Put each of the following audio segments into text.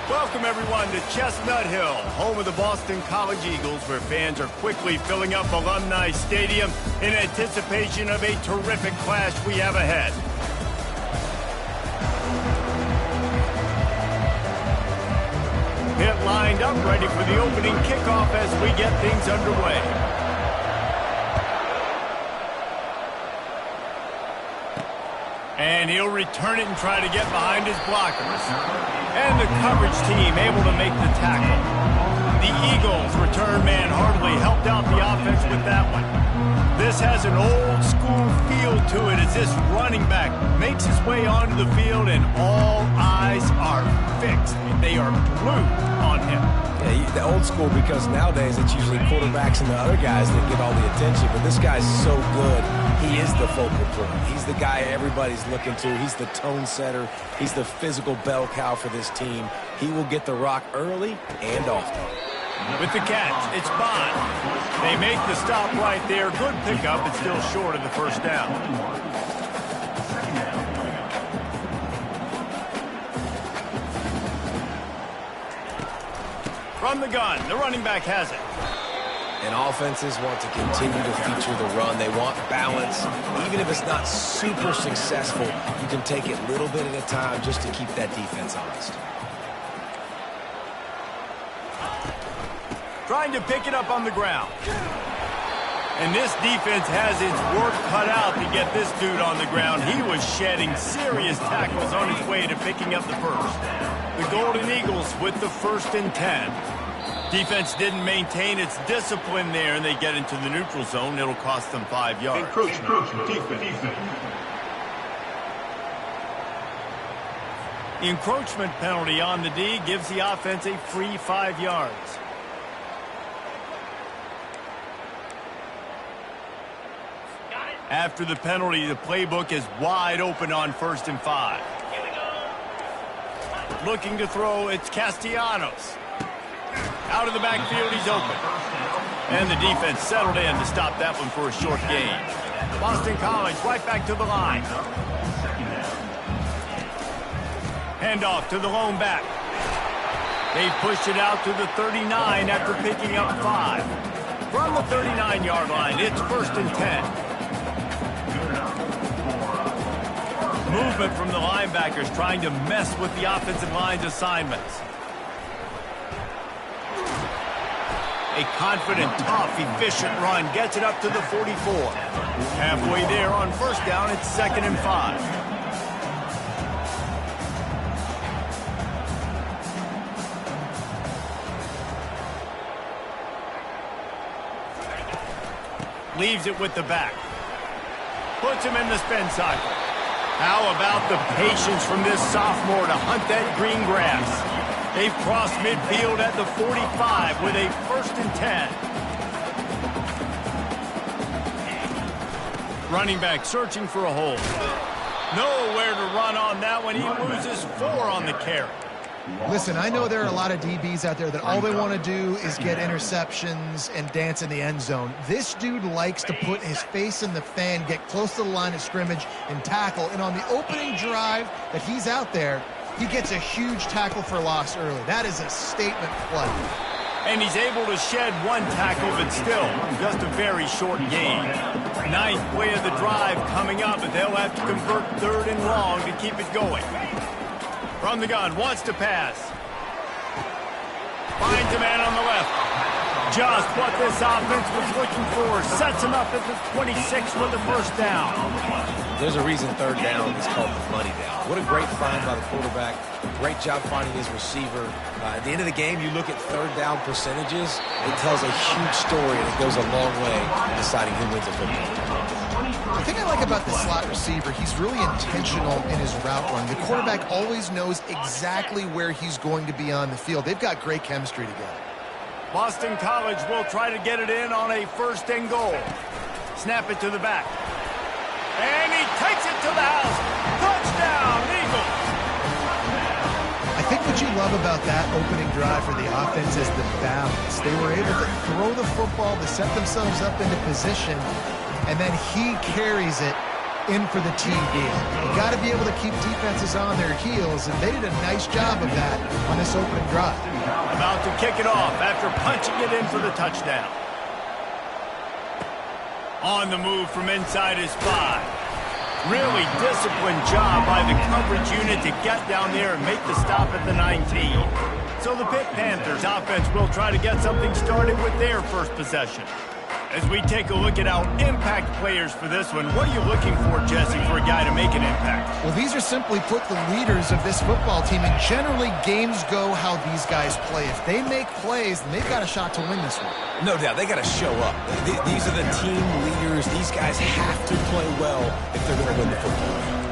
Welcome, everyone, to Chestnut Hill, home of the Boston College Eagles, where fans are quickly filling up Alumni Stadium in anticipation of a terrific clash we have ahead. Pit lined up, ready for the opening kickoff as we get things underway. And he'll return it and try to get behind his blockers. And the coverage team able to make the tackle. The Eagles return man hardly helped out the offense with that one. This has an old school feel to it as this running back makes his way onto the field and all eyes are fixed. They are glued on him. Yeah, the old school, because nowadays it's usually quarterbacks and the other guys that get all the attention, but this guy's so good. He is the focal point. He's the guy everybody's looking to. He's the tone setter. He's the physical bell cow for this team. He will get the rock early and often. With the catch, it's Bond. They make the stop right there. Good pickup, but still short of the first down. From the gun, the running back has it. And offenses want to continue to feature the run. They want balance. Even if it's not super successful, you can take it little bit at a time just to keep that defense honest. Trying to pick it up on the ground. And this defense has its work cut out to get this dude on the ground. He was shedding serious tackles on his way to picking up the first. The Golden Eagles with the 1st and 10. Defense didn't maintain its discipline there, and they get into the neutral zone. It'll cost them 5 yards. Encroachment. Defense. The encroachment penalty on the D gives the offense a free 5 yards. After the penalty, the playbook is wide open on 1st and 5. Looking to throw, it's Castellanos. Out of the backfield, he's open. And the defense settled in to stop that one for a short gain. Boston College right back to the line. Handoff to the lone back. They pushed it out to the 39 after picking up 5. From the 39-yard line, it's 1st and 10. Movement from the linebackers trying to mess with the offensive line's assignments. A confident, tough, efficient run gets it up to the 44. Halfway there on 1st down, it's 2nd and 5. Leaves it with the back. Puts him in the spin cycle. How about the patience from this sophomore to hunt that green grass? They've crossed midfield at the 45 with a 1st and 10. Running back searching for a hole. Nowhere to run on that one. He loses 4 on the carry. Listen, I know there are a lot of DBs out there that all they want to do is get interceptions and dance in the end zone. This dude likes to put his face in the fan, get close to the line of scrimmage, and tackle. And on the opening drive that he's out there, he gets a huge tackle for loss early. That is a statement play. And he's able to shed 1 tackle, but still just a very short gain. 9th play of the drive coming up, but they'll have to convert 3rd and long to keep it going. From the gun, wants to pass. Finds a man on the left. Just what this offense was looking for. Sets him up at the 26 with the 1st down. There's a reason 3rd down is called the money down. What a great find by the quarterback. Great job finding his receiver. At the end of the game, you look at 3rd down percentages. It tells a huge story, and it goes a long way in deciding who wins a football game. The thing I like about the slot receiver, he's really intentional in his route run. The quarterback always knows exactly where he's going to be on the field. They've got great chemistry together. Boston College will try to get it in on a 1st and goal. Snap it to the back. And he takes it to the house. Touchdown, Eagles! I think what you love about that opening drive for the offense is the balance. They were able to throw the football to set themselves up into position, and then he carries it in for the team deal. You got to be able to keep defenses on their heels, and they did a nice job of that on this opening drive. About to kick it off after punching it in for the touchdown. On the move from inside his 5. Really disciplined job by the coverage unit to get down there and make the stop at the 19. So the Pitt Panthers offense will try to get something started with their first possession. As we take a look at our impact players for this one, what are you looking for, Jesse, for a guy to make an impact? Well, these are simply put the leaders of this football team, and generally games go how these guys play. If they make plays, then they've got a shot to win this one. No doubt, they got to show up. These are the team leaders. These guys have to play well if they're going to win the football game.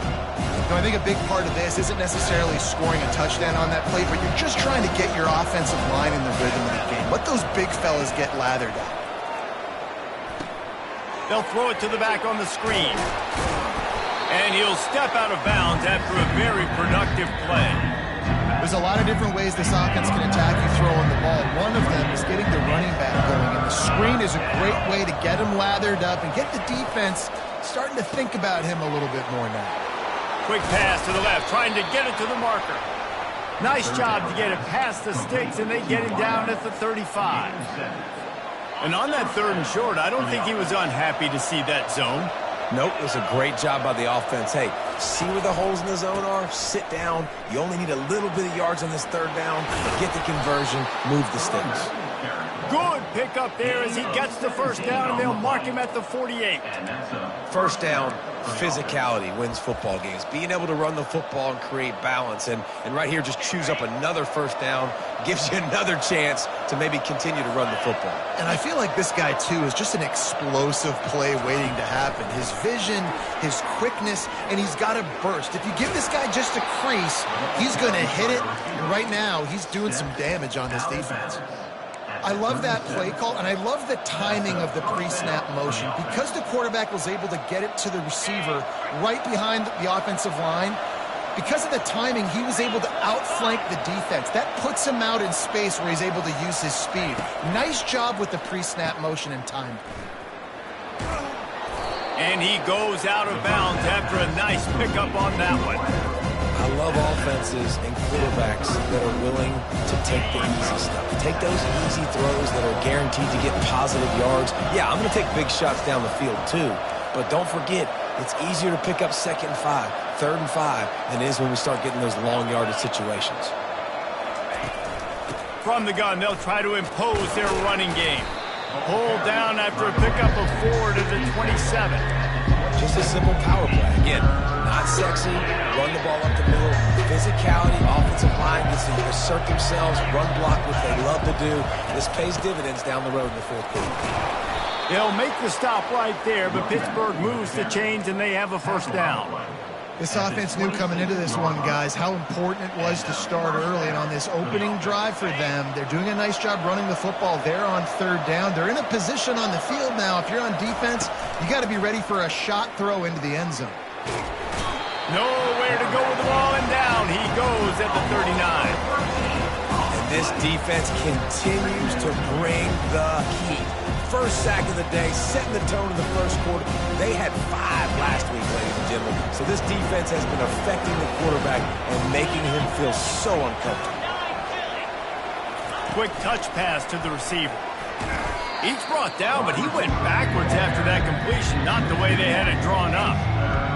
I think a big part of this isn't necessarily scoring a touchdown on that play, but you're just trying to get your offensive line in the rhythm of the game. Let those big fellas get lathered up. They'll throw it to the back on the screen. And he'll step out of bounds after a very productive play. There's a lot of different ways this offense can attack you throwing the ball. One of them is getting the running back going, and the screen is a great way to get him lathered up and get the defense starting to think about him a little bit more now. Quick pass to the left, trying to get it to the marker. Nice job to get it past the sticks, and they get him down at the 35. And on that 3rd and short, I don't think he was unhappy to see that zone. Nope, it was a great job by the offense. Hey, see where the holes in the zone are? Sit down. You only need a little bit of yards on this 3rd down. Get the conversion, move the sticks. Good pickup there as he gets the 1st down, and they'll mark him at the 48. 1st down, physicality wins football games. Being able to run the football and create balance. And right here, just choose up another 1st down, gives you another chance to maybe continue to run the football. And I feel like this guy, too, is just an explosive play waiting to happen. His vision, his quickness, and he's got a burst. If you give this guy just a crease, he's going to hit it. And right now, he's doing some damage on this defense. I love that play call, and I love the timing of the pre-snap motion. Because the quarterback was able to get it to the receiver right behind the offensive line, because of the timing, he was able to outflank the defense. That puts him out in space where he's able to use his speed. Nice job with the pre-snap motion and time. And he goes out of bounds after a nice pickup on that one. I love offenses and quarterbacks that are willing to take the easy stuff. Take those easy throws that are guaranteed to get positive yards. Yeah, I'm going to take big shots down the field too, but don't forget, it's easier to pick up 2nd and 5, 3rd and 5 than it is when we start getting those long yardage situations. From the gun, they'll try to impose their running game. Hold down after a pickup of 4 to the 27. Just a simple power play. Again, not sexy, run the ball up the middle, physicality, offensive line gets to assert themselves, run block, what they love to do. This pays dividends down the road in the 4th quarter. They'll make the stop right there, but Pittsburgh moves the chains and they have a 1st down. This offense knew coming into this one, guys, how important it was to start early. And on this opening drive for them, they're doing a nice job running the football. They're on 3rd down. They're in a position on the field now. If you're on defense, you got to be ready for a shot throw into the end zone. Nowhere to go with the ball, and down he goes at the 39. And this defense continues to bring the heat. 1st sack of the day, setting the tone in the 1st quarter. They had 5 last week, ladies and gentlemen. So this defense has been affecting the quarterback and making him feel so uncomfortable. Quick touch pass to the receiver. He's brought down, but he went backwards after that completion, not the way they had it drawn up.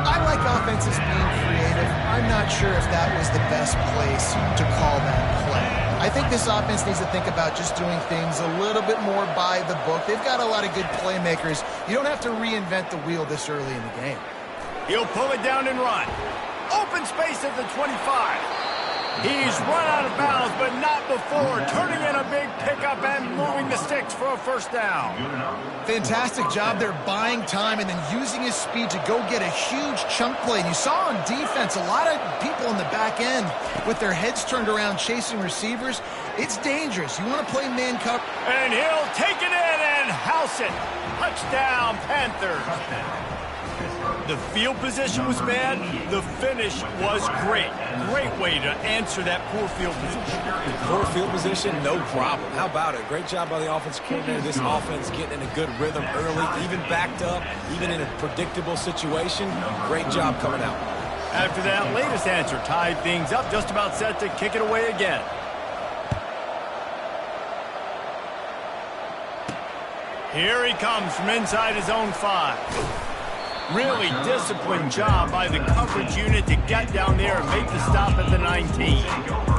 I like offenses being creative. I'm not sure if that was the best place to call that play. I think this offense needs to think about just doing things a little bit more by the book. They've got a lot of good playmakers. You don't have to reinvent the wheel this early in the game. He'll pull it down and run. Open space at the 25. He's run out of bounds, but not before turning in a big pickup and moving the sticks for a 1st down. Fantastic job there buying time and then using his speed to go get a huge chunk play. And you saw on defense a lot of people in the back end with their heads turned around chasing receivers. It's dangerous. You want to play man cover. And he'll take it in and house it. Touchdown, Panthers. The field position was bad. The finish was great. Great way to answer that poor field position. Poor field position, no problem. How about it? Great job by the offensive coordinator. This offense getting in a good rhythm early, even backed up, even in a predictable situation. Great job coming out. After that latest answer, tied things up, just about set to kick it away again. Here he comes from inside his own 5. Really disciplined job by the coverage unit to get down there and make the stop at the 19.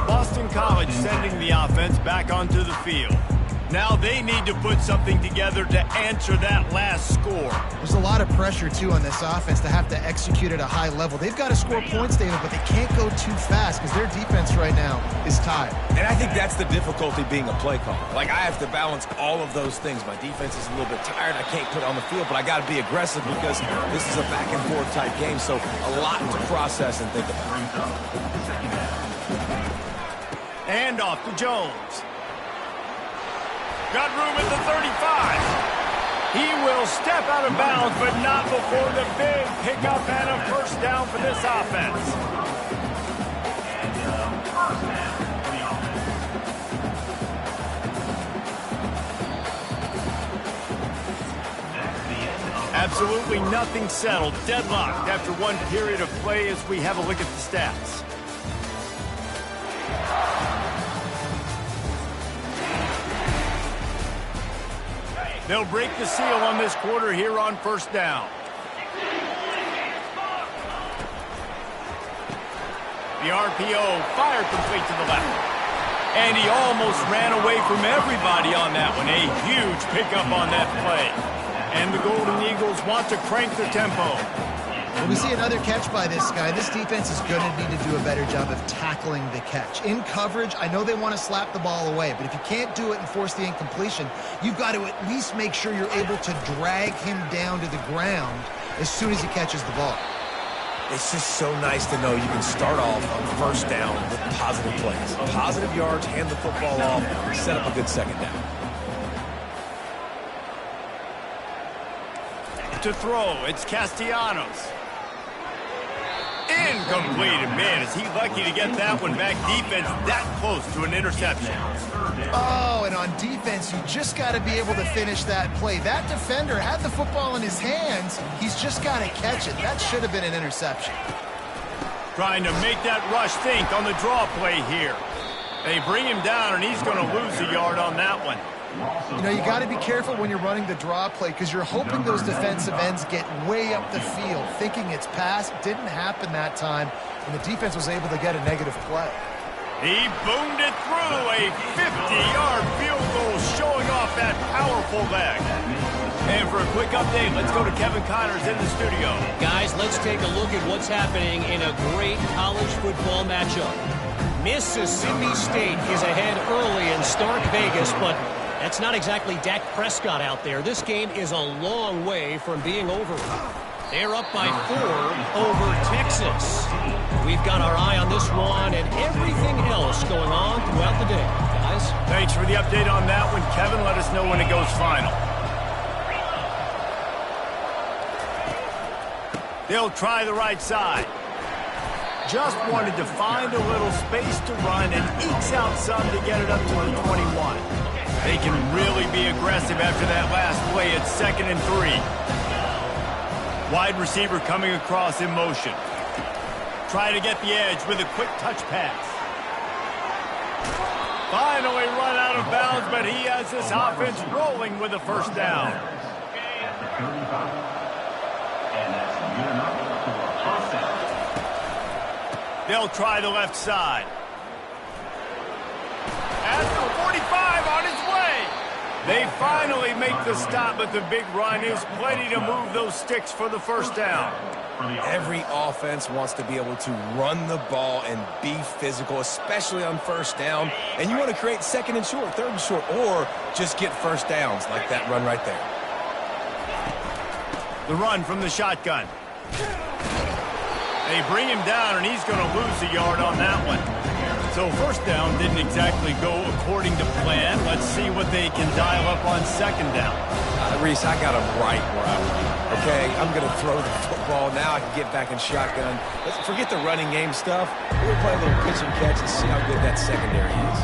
Boston College sending the offense back onto the field. Now they need to put something together to answer that last score. There's a lot of pressure, too, on this offense to have to execute at a high level. They've got to score points, David, but they can't go too fast because their defense right now is tired. And I think that's the difficulty being a play caller. Like, I have to balance all of those things. My defense is a little bit tired. I can't put it on the field, but I got to be aggressive because this is a back-and-forth type game, so a lot to process and think about. And off to Jones. Got room at the 35. He will step out of bounds, but not before the big pickup and a first down for this offense. Absolutely nothing settled. Deadlocked after one period of play as we have a look at the stats. They'll break the seal on this quarter here on first down. The RPO fired complete to the left. And he almost ran away from everybody on that one. A huge pickup on that play. And the Golden Eagles want to crank the tempo. When we see another catch by this guy, this defense is going to need to do a better job of tackling the catch. In coverage, I know they want to slap the ball away, but if you can't do it and force the incompletion, you've got to at least make sure you're able to drag him down to the ground as soon as he catches the ball. It's just so nice to know you can start off on first down with positive plays. Positive yards, hand the football off, set up a good second down. To throw, it's Castellanos. Incomplete. Man, is he lucky to get that one back. Defense that close to an interception. Oh, and on defense, you just got to be able to finish that play. That defender had the football in his hands. He's just got to catch it. That should have been an interception. Trying to make that rush think on the draw play here. They bring him down, and he's going to lose a yard on that one. You know, you got to be careful when you're running the draw play because you're hoping those defensive ends get way up the field, thinking it's pass. Didn't happen that time, and the defense was able to get a negative play. He boomed it through a 50-yard field goal, showing off that powerful leg. And for a quick update, let's go to Kevin Connors in the studio. Guys, let's take a look at what's happening in a great college football matchup. Mississippi State is ahead early in Stark Vegas, but that's not exactly Dak Prescott out there. This game is a long way from being over. They're up by 4 over Texas. We've got our eye on this one and everything else going on throughout the day. Guys? Thanks for the update on that one, Kevin. Let us know when it goes final. They'll try the right side. Just wanted to find a little space to run and ekes out some to get it up to the 21. They can really be aggressive after that last play. It's 2nd and 3. Wide receiver coming across in motion. Try to get the edge with a quick touch pass. Finally run out of bounds, but he has this offense rolling with a first down. They'll try the left side. At the 45 on his way. They finally make the stop, but the big run is plenty to move those sticks for the first down. Every offense wants to be able to run the ball and be physical, especially on first down. And you want to create 2nd and short, 3rd and short, or just get first downs like that run right there. The run from the shotgun. They bring him down, and he's going to lose a yard on that one. So first down didn't exactly go according to plan. Let's see what they can dial up on second down. Reese, I got him right where I want him. Okay, I'm going to throw the football. Now I can get back in shotgun. Let's forget the running game stuff. We'll play a little pitch and catch and see how good that secondary is.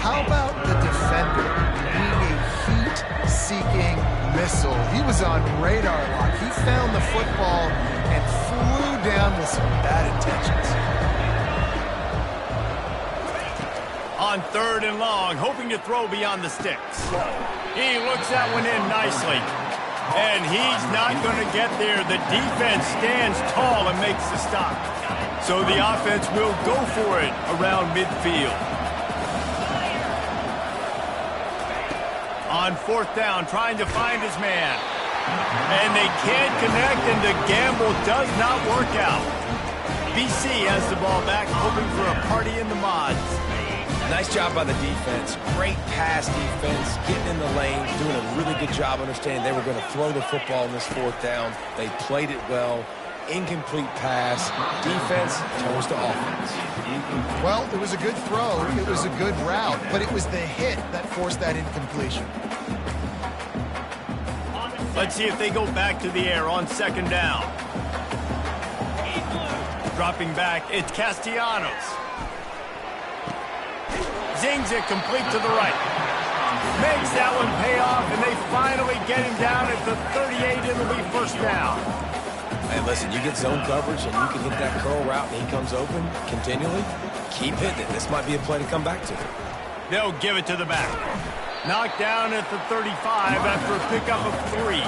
How about the defender being a heat-seeking missile? He was on radar lock. He found the football and flew down with some bad intentions. On third and long, hoping to throw beyond the sticks. He looks that one in nicely. And he's not going to get there. The defense stands tall and makes the stop. So the offense will go for it around midfield. On fourth down, trying to find his man. And they can't connect, and the gamble does not work out. BC has the ball back, hoping for a party in the mods. Nice job by the defense. Great pass defense, getting in the lane, doing a really good job understanding they were going to throw the football in this fourth down. They played it well. Incomplete pass. Defense turns to offense. Well, it was a good throw. It was a good route, but it was the hit that forced that incompletion. Let's see if they go back to the air on second down. Dropping back, it's Castellanos. Zings it complete to the right. Makes that one pay off, and they finally get him down at the 38. It'll be first down. Hey, listen, you get zone coverage, and you can hit that curl route, and he comes open continually. Keep hitting it. This might be a play to come back to. They'll give it to the back. Knocked down at the 35 after a pickup of 3.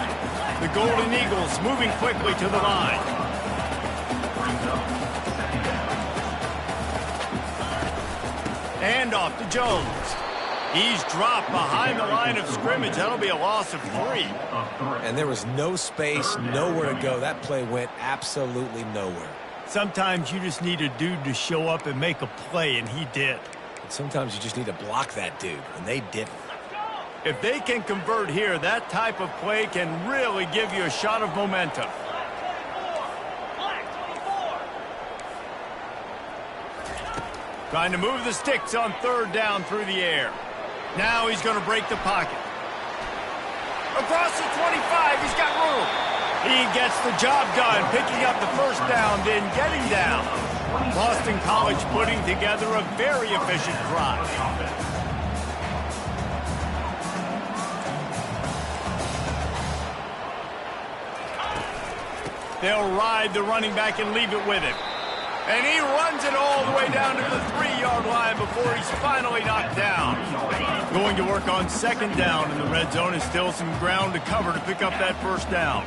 The Golden Eagles moving quickly to the line. Hand off to Jones. He's dropped behind the line of scrimmage. That'll be a loss of 3. And there was no space, nowhere to go. That play went absolutely nowhere. Sometimes you just need a dude to show up and make a play, and he did. And sometimes you just need to block that dude, and they didn't. If they can convert here, that type of play can really give you a shot of momentum. Trying to move the sticks on third down through the air. Now he's going to break the pocket. Across the 25, he's got room. He gets the job done, picking up the first down, then getting down. Boston College putting together a very efficient drive. They'll ride the running back and leave it with him. And he runs it all the way down to the 3-yard line before he's finally knocked down. Going to work on second down in the red zone, and still some ground to cover to pick up that first down.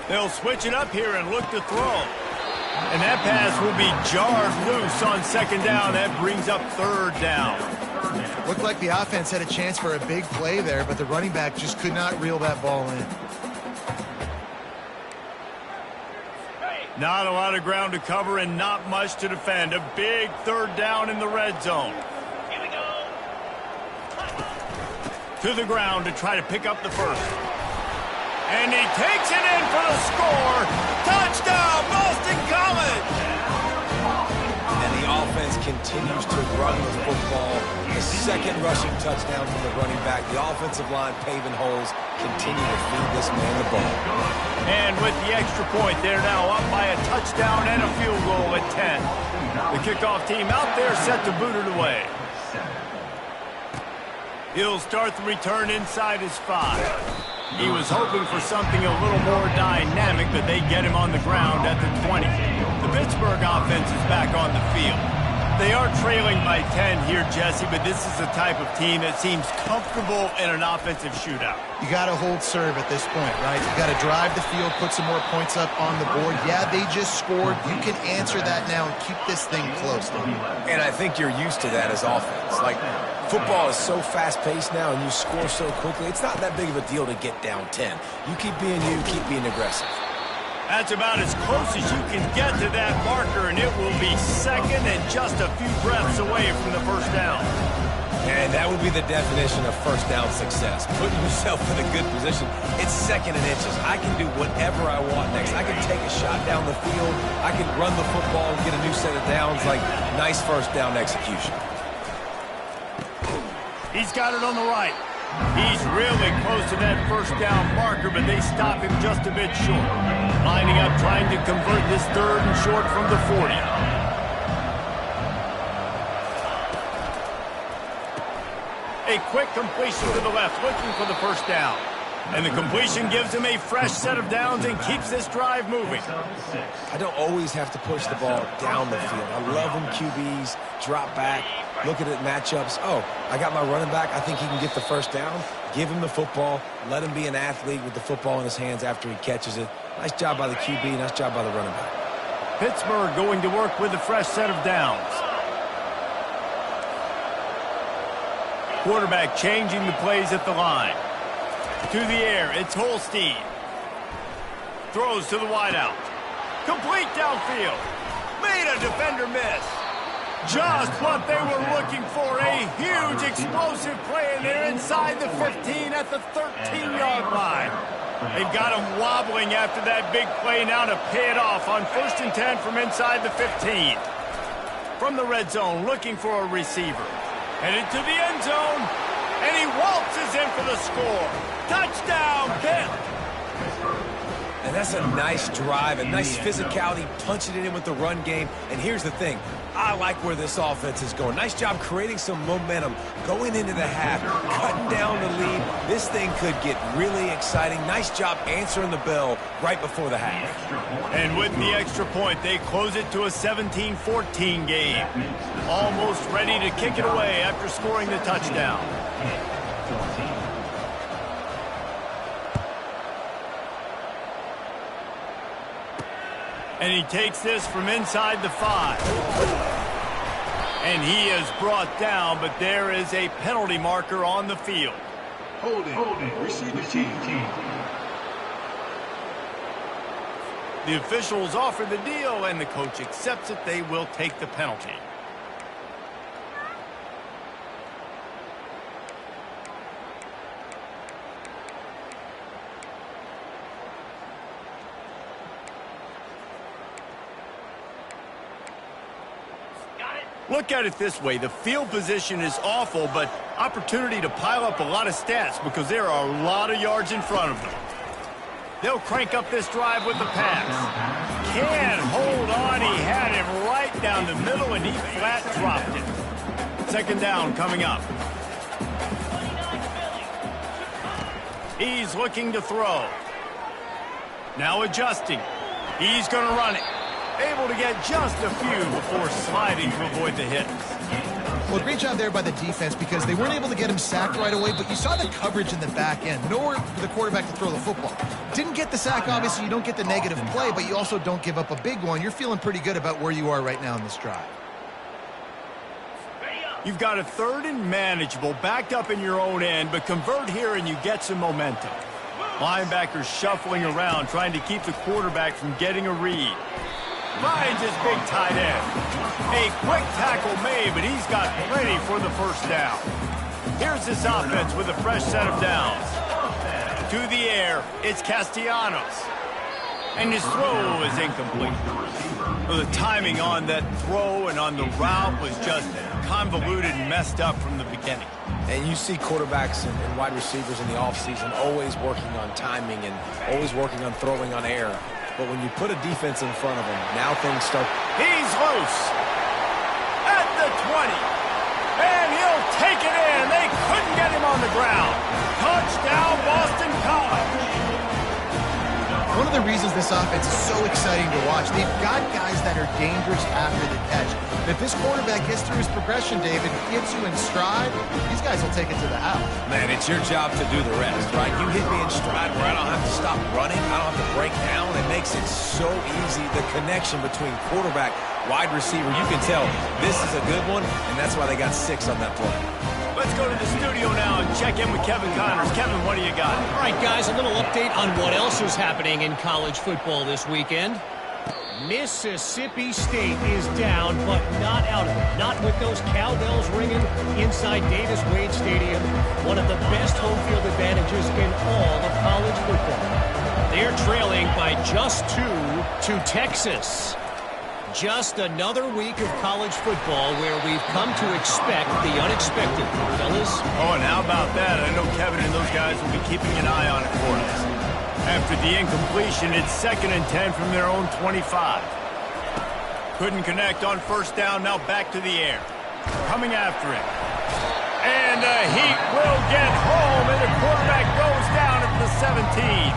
They'll switch it up here and look to throw. And that pass will be jarred loose on second down. That brings up third down. Looked like the offense had a chance for a big play there, but the running back just could not reel that ball in. Not a lot of ground to cover and not much to defend. A big third down in the red zone. Here we go. To the ground to try to pick up the first. And he takes it in for the score. Touchdown, Boston College! And the offense continues to run the football. The second rushing touchdown from the running back. The offensive line paving holes. Continue to feed this man the ball. And with the extra point, they're now up by a touchdown and a field goal at 10. The kickoff team out there set to boot it away. He'll start the return inside his 5. He was hoping for something a little more dynamic, but they get him on the ground at the 20. The Pittsburgh offense is back on the field. They are trailing by 10 here, Jesse, but this is the type of team that seems comfortable in an offensive shootout. You got to hold serve at this point, right? You got to drive the field, put some more points up on the board. Yeah, they just scored. You can answer that now and keep this thing close. And I think you're used to that as offense. Like, football is so fast-paced now and you score so quickly, it's not that big of a deal to get down 10. You keep being you, keep being aggressive. That's about as close as you can get to that marker, and it will be second and just a few breaths away from the first down. And that would be the definition of first down success. Putting yourself in a good position. It's 2nd and inches. I can do whatever I want next. I can take a shot down the field. I can run the football and get a new set of downs. Like, nice first down execution. He's got it on the right. He's really close to that first down marker, but they stop him just a bit short. Lining up, trying to convert this 3rd and short from the 40. A quick completion to the left, looking for the first down. And the completion gives him a fresh set of downs and keeps this drive moving. I don't always have to push the ball down the field. I love when QBs drop back, look at it matchups. Oh, I got my running back. I think he can get the first down. Give him the football. Let him be an athlete with the football in his hands after he catches it. Nice job by the QB. Nice job by the running back. Pittsburgh going to work with a fresh set of downs. Quarterback changing the plays at the line. To the air, it's Holstein. Throws to the wideout. Complete downfield. Made a defender miss. Just what they were looking for. A huge explosive play, and they're inside the 15 at the 13-yard line. They've got him wobbling after that big play now to pay it off on 1st and 10 from inside the 15. From the red zone, looking for a receiver. Headed to the end zone, and he waltzes in for the score. Touchdown, Pitt! And that's a nice drive, a nice physicality, punching it in with the run game. And here's the thing. I like where this offense is going. Nice job creating some momentum, going into the half, cutting down the lead. This thing could get really exciting. Nice job answering the bell right before the half. And with the extra point, they close it to a 17-14 game. Almost ready to kick it away after scoring the touchdown. And he takes this from inside the 5. And he is brought down, but there is a penalty marker on the field. Holding. Receiver team. The officials offer the deal, and the coach accepts it. They will take the penalty. Look at it this way. The field position is awful, but opportunity to pile up a lot of stats because there are a lot of yards in front of them. They'll crank up this drive with the pass. Can't hold on. He had him right down the middle, and he flat dropped it. 2nd down coming up. He's looking to throw. Now adjusting. He's going to run it. Able to get just a few before sliding to avoid the hits. Well, great job there by the defense because they weren't able to get him sacked right away, but you saw the coverage in the back end. Nowhere for the quarterback to throw the football. Didn't get the sack, obviously. You don't get the negative play, but you also don't give up a big one. You're feeling pretty good about where you are right now in this drive. You've got a 3rd and manageable, backed up in your own end, but convert here and you get some momentum. Linebackers shuffling around, trying to keep the quarterback from getting a read. Finds his big tight end. A quick tackle made, but he's got plenty for the first down. Here's this offense with a fresh set of downs. To the air, it's Castellanos. And his throw is incomplete. Well, the timing on that throw and on the route was just convoluted and messed up from the beginning. And you see quarterbacks and wide receivers in the offseason always working on timing and always working on throwing on air. But when you put a defense in front of him, now things start. He's loose at the 20. And he'll take it in. They couldn't get him on the ground. Touchdown, Boston College. One of the reasons this offense is so exciting to watch, they've got guys that are dangerous after the catch. If this quarterback gets through his progression, David, gets you in stride, these guys will take it to the house. Man, it's your job to do the rest, right? You hit me in stride where I don't have to stop running. I don't have to break down. It makes it so easy. The connection between quarterback, wide receiver, you can tell this is a good one, and that's why they got 6 on that play. Let's go to the studio now and check in with Kevin Connors. Kevin, what do you got? All right, guys, a little update on what else is happening in college football this weekend. Mississippi State is down, but not out of it. Not with those cowbells ringing inside Davis-Wade Stadium, one of the best home field advantages in all of college football. They're trailing by just 2 to Texas. Just another week of college football where we've come to expect the unexpected, fellas. Oh, and how about that? I know Kevin and those guys will be keeping an eye on it for us. After the incompletion, it's 2nd and 10 from their own 25. Couldn't connect on first down, now back to the air. Coming after it. And the Heat will get home, and the quarterback goes down at the 17.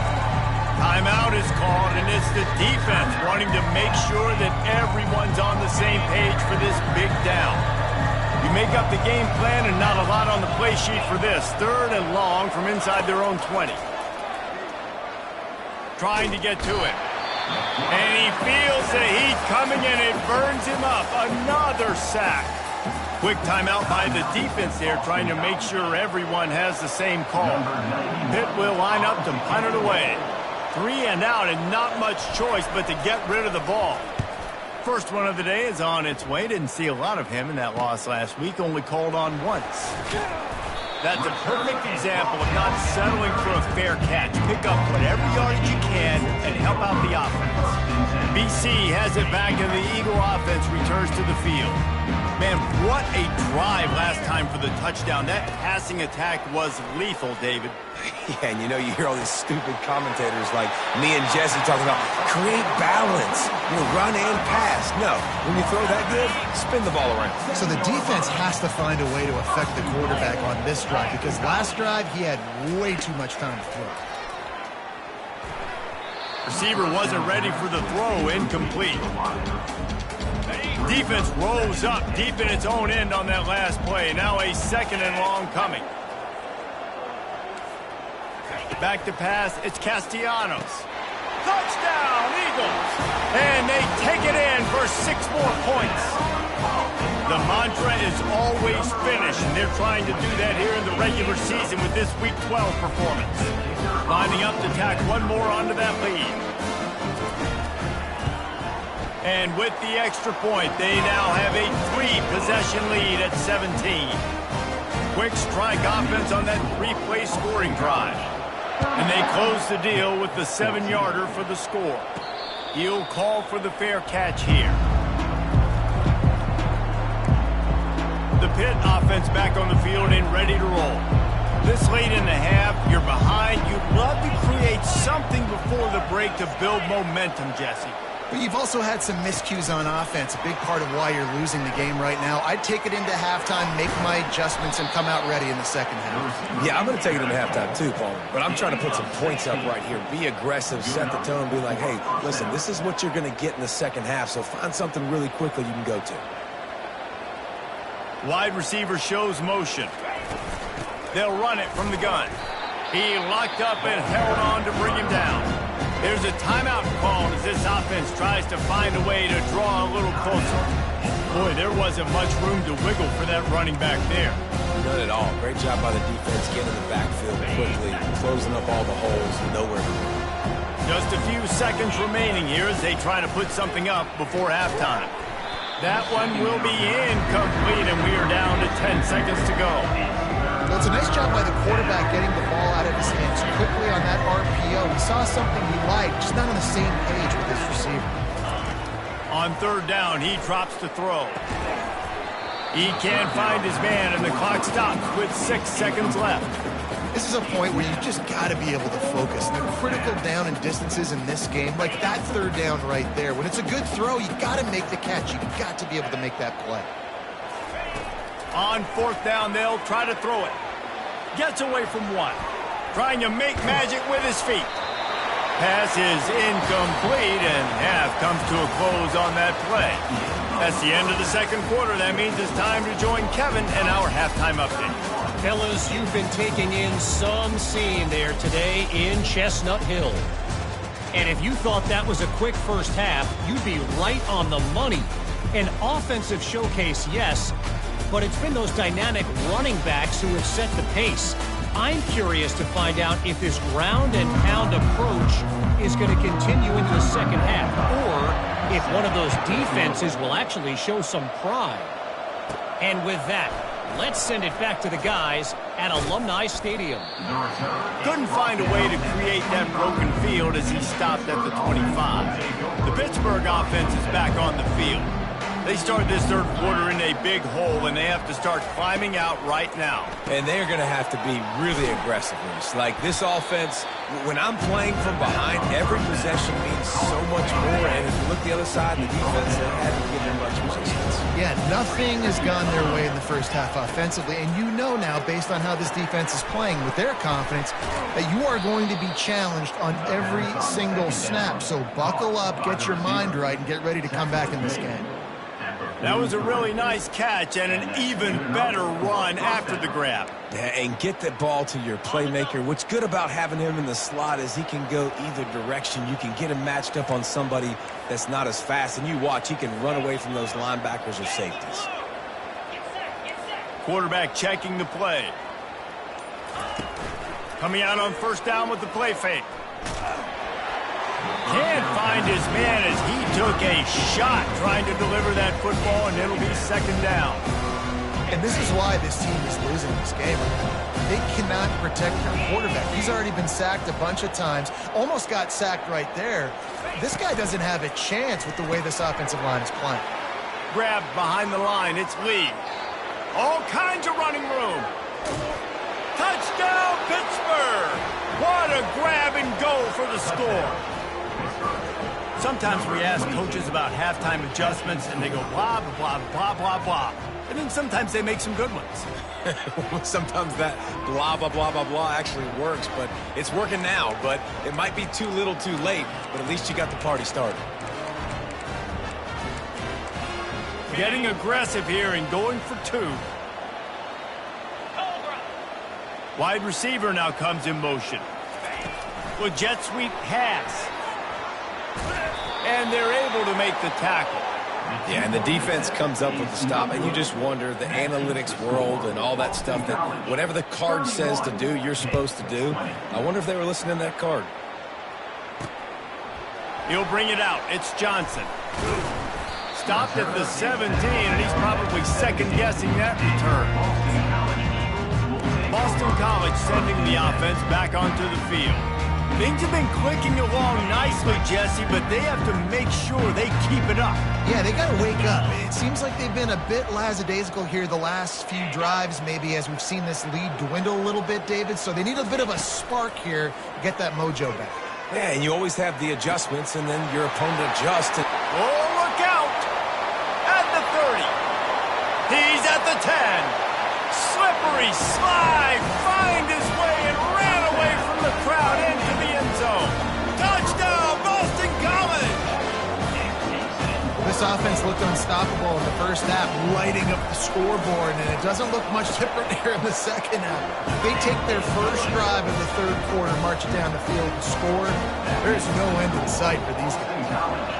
Timeout is called, and it's the defense wanting to make sure that everyone's on the same page for this big down. You make up the game plan and not a lot on the play sheet for this. 3rd and long from inside their own 20. Trying to get to it. And he feels the heat coming, and it burns him up. Another sack. Quick timeout by the defense there, trying to make sure everyone has the same call. Pitt will line up to punt it away. 3 and out, and not much choice but to get rid of the ball. First one of the day is on its way. Didn't see a lot of him in that loss last week, only called on once. That's a perfect example of not settling for a fair catch. Pick up whatever yardage you can and help out the offense. BC has it back, and the Eagle offense returns to the field. Man, what a drive last time for the touchdown. That passing attack was lethal, David. Yeah, and you know, you hear all these stupid commentators like me and Jesse talking about create balance, run and pass. No, when you throw that good, spin the ball around. So the defense has to find a way to affect the quarterback on this drive, because last drive he had way too much time to throw. Receiver wasn't ready for the throw, incomplete. Defense rose up deep in its own end on that last play. Now a 2nd and long coming. Back to pass, it's Castellanos. Touchdown, Eagles! And they take it in for 6 more points. The mantra is always finish, and they're trying to do that here in the regular season with this Week 12 performance. Lining up to tack one more onto that lead. And with the extra point, they now have a 3-possession lead at 17. Quick strike offense on that 3-play scoring drive. And they close the deal with the 7-yarder for the score. He'll call for the fair catch here. The Pitt offense back on the field and ready to roll. This late in the half, you're behind. You'd love to create something before the break to build momentum, Jesse. But you've also had some miscues on offense, a big part of why you're losing the game right now. I'd take it into halftime, make my adjustments, and come out ready in the second half. Yeah, I'm going to take it into halftime too, Paul. But I'm trying to put some points up right here. Be aggressive, set the tone, be like, hey, listen, this is what you're going to get in the second half, so find something really quickly you can go to. Wide receiver shows motion. They'll run it from the gun. He locked up and held on to bring him down. There's a timeout called as this offense tries to find a way to draw a little closer. Boy, there wasn't much room to wiggle for that running back there. None at all. Great job by the defense getting in the backfield quickly, closing up all the holes, nowhere to go. Just a few seconds remaining here as they try to put something up before halftime. That one will be incomplete, and we are down to 10 seconds to go. Well, it's a nice job by the quarterback getting the ball out of his hands quickly on that RPO. He saw something he liked, just not on the same page with his receiver. On 3rd down, he drops to throw. He can't find his man, and the clock stops with 6 seconds left. This is a point where you just got to be able to focus. And the critical down and distances in this game, like that 3rd down right there, when it's a good throw, you got to make the catch. You got to be able to make that play. On 4th down, they'll try to throw it. Gets away from one. Trying to make magic with his feet. Pass is incomplete, and half comes to a close on that play. That's the end of the 2nd quarter. That means it's time to join Kevin and our halftime update. Fellas, you've been taking in some scene there today in Chestnut Hill. And if you thought that was a quick first half, you'd be right on the money. An offensive showcase, yes, but it's been those dynamic running backs who have set the pace. I'm curious to find out if this ground and pound approach is going to continue into the second half, or if one of those defenses will actually show some pride. And with that, let's send it back to the guys at Alumni Stadium. Couldn't find a way to create that broken field as he stopped at the 25. The Pittsburgh offense is back on the field. They start this third quarter in a big hole, and they have to start climbing out right now. And they're going to have to be really aggressive. Like this offense, when I'm playing from behind, every possession means so much more. And if you look the other side, the defense, they haven't given much resistance. Yeah, nothing has gone their way in the first half offensively. And you know now, based on how this defense is playing with their confidence, that you are going to be challenged on every single snap. So buckle up, get your mind right, and get ready to come back in this game. That was a really nice catch and an even better run after the grab. Yeah, and get that ball to your playmaker. What's good about having him in the slot is he can go either direction. You can get him matched up on somebody that's not as fast, and you watch, he can run away from those linebackers or safeties. Quarterback checking the play. Coming out on first down with the play fake. Can't find his man as he took a shot trying to deliver that football, and it'll be second down. And this is why this team is losing this game. They cannot protect their quarterback. He's already been sacked a bunch of times, almost got sacked right there. This guy doesn't have a chance with the way this offensive line is playing. Grab behind the line, it's Lee. All kinds of running room. Touchdown, Pittsburgh! What a grab and go for the score. Sometimes we ask coaches about halftime adjustments, and they go blah, blah, blah, blah, blah. And then sometimes they make some good ones. Sometimes that blah, blah, blah, blah, blah actually works, but it's working now. But it might be too little too late, but at least you got the party started. Getting aggressive here and going for two. Wide receiver now comes in motion. With jet sweep pass. And they're able to make the tackle. Yeah, and the defense comes up with the stop, and you just wonder, the analytics world and all that stuff, that whatever the card says to do, you're supposed to do. I wonder if they were listening to that card. He'll bring it out. It's Johnson. Stopped at the 17, and he's probably second-guessing that return. Boston College sending the offense back onto the field. Things have been clicking along nicely, Jesse, but they have to make sure they keep it up. Yeah, they got to wake up. It seems like they've been a bit lackadaisical here the last few drives, maybe as we've seen this lead dwindle a little bit, David. So they need a bit of a spark here to get that mojo back. Yeah, and you always have the adjustments, and then your opponent adjusts. Oh, look out! At the 30. He's at the 10. Slippery slide, find his way and ran away from the crowd into the end zone. Touchdown, Boston College! This offense looked unstoppable in the first half, lighting up the scoreboard, and it doesn't look much different here in the second half. They take their first drive in the third quarter, march down the field and score. There's no end in sight for these guys.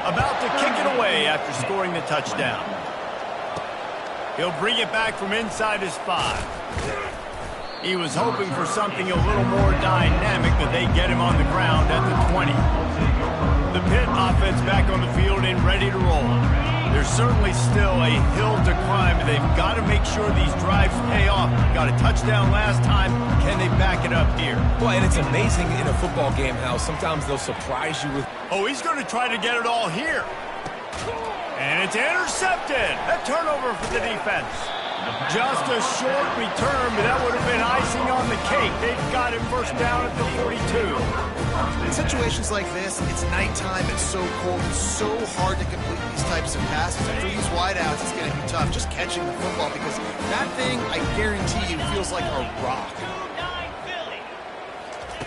About to kick it away after scoring the touchdown. He'll bring it back from inside his 5. He was hoping for something a little more dynamic, but they get him on the ground at the 20. The Pitt offense back on the field and ready to roll. There's certainly still a hill to climb, and they've got to make sure these drives pay off. Got a touchdown last time. Can they back it up here? Well, and it's amazing in a football game how sometimes they'll surprise you with... Oh, he's going to try to get it all here. And it's intercepted. A turnover for the defense. Just a short return, but that would have been icing on the cake. They've got him first down at the 42. In situations like this, it's nighttime, it's so cold, it's so hard to complete these types of passes. And for these wideouts, it's going to be tough just catching the football, because that thing, I guarantee you, feels like a rock.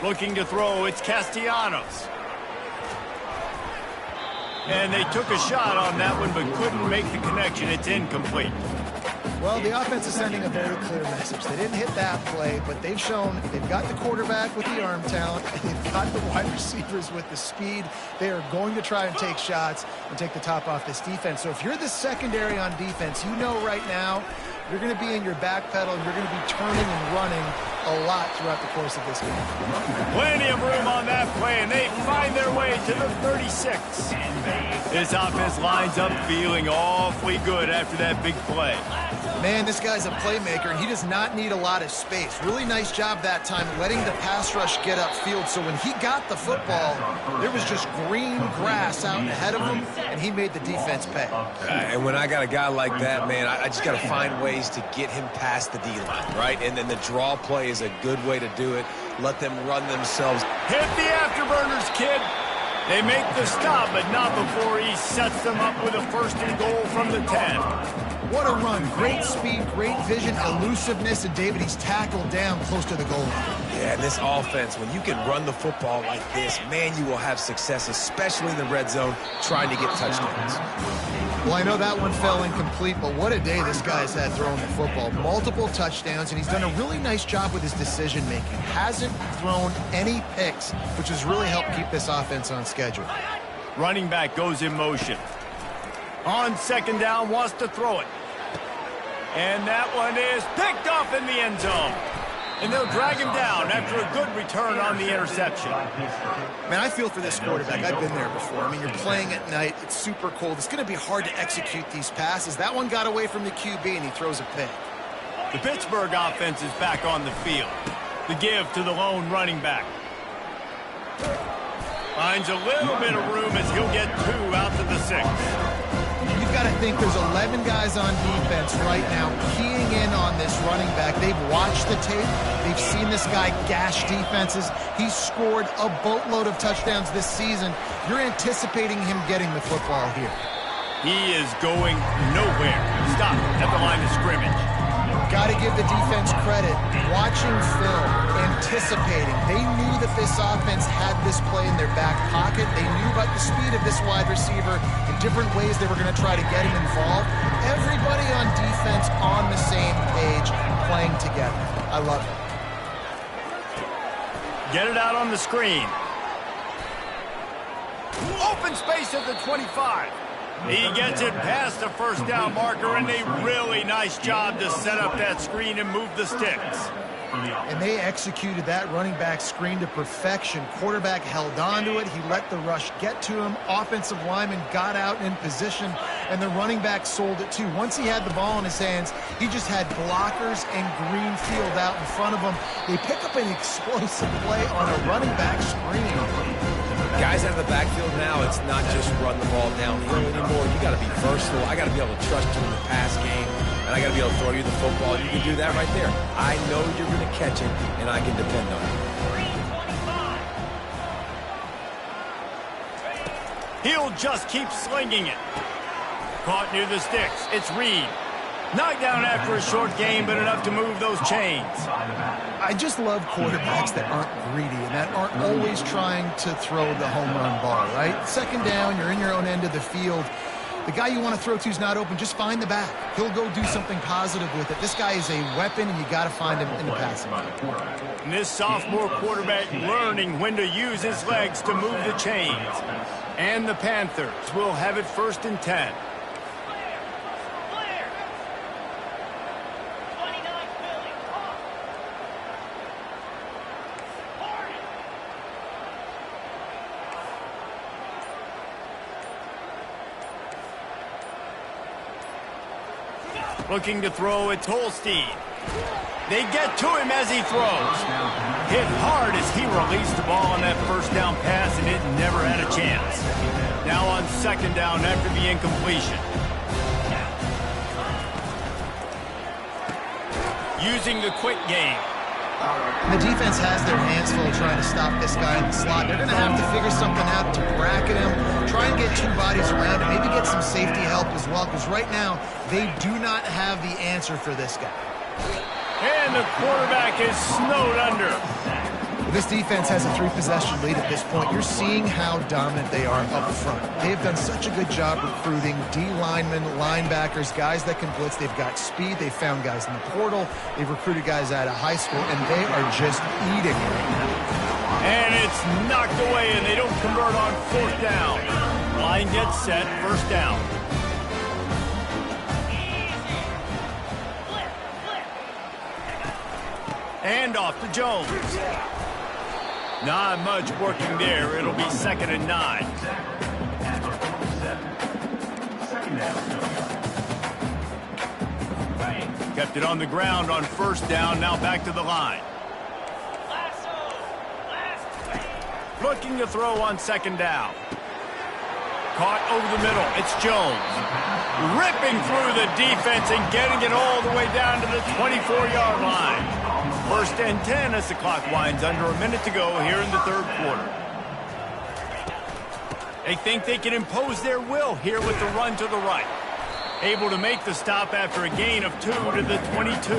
Looking to throw, it's Castellanos. And they took a shot on that one, but couldn't make the connection. It's incomplete. Well, the offense is sending a very clear message. They didn't hit that play, but they've shown they've got the quarterback with the arm talent, and they've got the wide receivers with the speed. They are going to try and take shots and take the top off this defense. So if you're the secondary on defense, you know right now you're going to be in your back pedal, and you're going to be turning and running a lot throughout the course of this game. Plenty of room on that play, and they find their way to the 36. This offense lines up feeling awfully good after that big play. Man, this guy's a playmaker, and he does not need a lot of space. Really nice job that time letting the pass rush get upfield. So when he got the football, there was just green grass out ahead of him, and he made the defense pay. And when I got a guy like that, man, I just got to find ways to get him past the D-line, right? And then the draw play is a good way to do it. Let them run themselves. Hit the afterburners, kid. They make the stop, but not before he sets them up with a first and goal from the 10. What a run. Great speed, great vision, elusiveness, and David, he's tackled down close to the goal line. Yeah, and this offense, when you can run the football like this, man, you will have success, especially in the red zone, trying to get touchdowns. Well, I know that one fell incomplete, but what a day this guy's had throwing the football. Multiple touchdowns, and he's done a really nice job with his decision-making. Hasn't thrown any picks, which has really helped keep this offense on schedule. Running back goes in motion. On second down, wants to throw it. And that one is picked off in the end zone. And they'll drag him down after a good return on the interception. Man, I feel for this quarterback. I've been there before. I mean, you're playing at night. It's super cold. It's going to be hard to execute these passes. That one got away from the QB, and he throws a pick. The Pittsburgh offense is back on the field. The give to the lone running back. Finds a little bit of room as he'll get 2 out to the 6. You've got to think there's 11 guys on defense right now keying in on this running back. They've watched the tape. They've seen this guy gash defenses. He's scored a boatload of touchdowns this season. You're anticipating him getting the football here. He is going nowhere. Stop at the line of scrimmage. Got to give the defense credit. Watching film, anticipating. They knew that this offense had this play in their back pocket. They knew about the speed of this wide receiver and different ways they were going to try to get him involved. Everybody on defense on the same page, playing together. I love it. Get it out on the screen. Open space at the 25. He gets it past the first down marker, and a really nice job to set up that screen and move the sticks. And they executed that running back screen to perfection. Quarterback held on to it. He let the rush get to him. Offensive lineman got out in position, and the running back sold it too. Once he had the ball in his hands, he just had blockers and green field out in front of him. They pick up an explosive play on a running back screen. Guys out of the backfield now, it's not just run the ball downfield anymore. You got to be versatile. I got to be able to trust you in the pass game, and I got to be able to throw you the football. You can do that right there. I know you're going to catch it, and I can depend on it. He'll just keep slinging it. Caught near the sticks. It's Reed. Knocked down after a short game, but enough to move those chains. I just love quarterbacks that aren't greedy and that aren't always trying to throw the home run ball, right? Second down, you're in your own end of the field. The guy you want to throw to is not open. Just find the back. He'll go do something positive with it. This guy is a weapon, and you got to find him in the passing game. And this sophomore quarterback learning when to use his legs to move the chains. And the Panthers will have it 1st and 10. Looking to throw, it's Holstein. They get to him as he throws. Hit hard as he released the ball on that first down pass, and it never had a chance. Now on second down after the incompletion. Using the quick game. The defense has their hands full trying to stop this guy in the slot. They're going to have to figure something out to bracket him, try and get 2 bodies around him, maybe get some safety help as well, because right now they do not have the answer for this guy. And the quarterback is snowed under. This defense has a 3-possession lead at this point. You're seeing how dominant they are up front. They've done such a good job recruiting D linemen, linebackers, guys that can blitz. They've got speed. They've found guys in the portal. They've recruited guys out of high school, and they are just eating it. And it's knocked away, and they don't convert on 4th down. Line gets set, 1st down. And off to Jones. Not much working there. It'll be 2nd and 9. Kept it on the ground on 1st down. Now back to the line. Looking to throw on 2nd down. Caught over the middle. It's Jones. Ripping through the defense and getting it all the way down to the 24-yard line. 1st and 10 as the clock winds under a minute to go here in the 3rd quarter. They think they can impose their will here with the run to the right. Able to make the stop after a gain of 2 to the 22.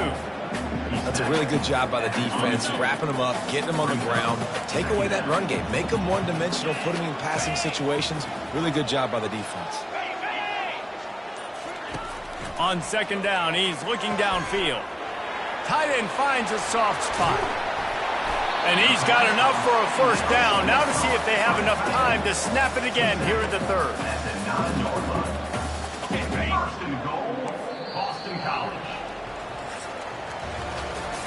That's a really good job by the defense, wrapping them up, getting them on the ground. Take away that run game. Make them one-dimensional, put them in passing situations. Really good job by the defense. On 2nd down, he's looking downfield. Tight end finds a soft spot. And he's got enough for a 1st down. Now to see if they have enough time to snap it again here in the 3rd.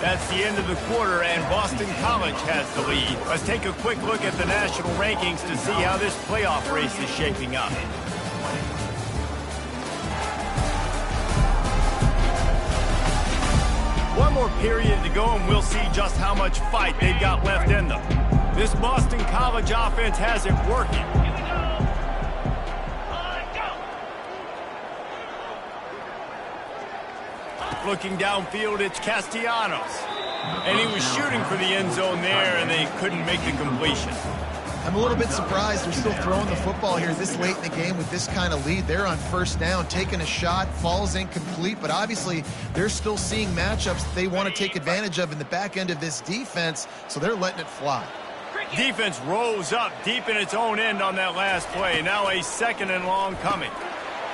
That's the end of the quarter, and Boston College has the lead. Let's take a quick look at the national rankings to see how this playoff race is shaping up. One more period to go, and we'll see just how much fight they've got left in them. This Boston College offense has it working. Looking downfield, it's Castellanos. And he was shooting for the end zone there, and they couldn't make the completion. I'm a little bit surprised they're still throwing the football here this late in the game with this kind of lead. They're on 1st down, taking a shot, falls incomplete, but obviously they're still seeing matchups that they want to take advantage of in the back end of this defense, so they're letting it fly. Defense rose up deep in its own end on that last play. Now a 2nd and long coming.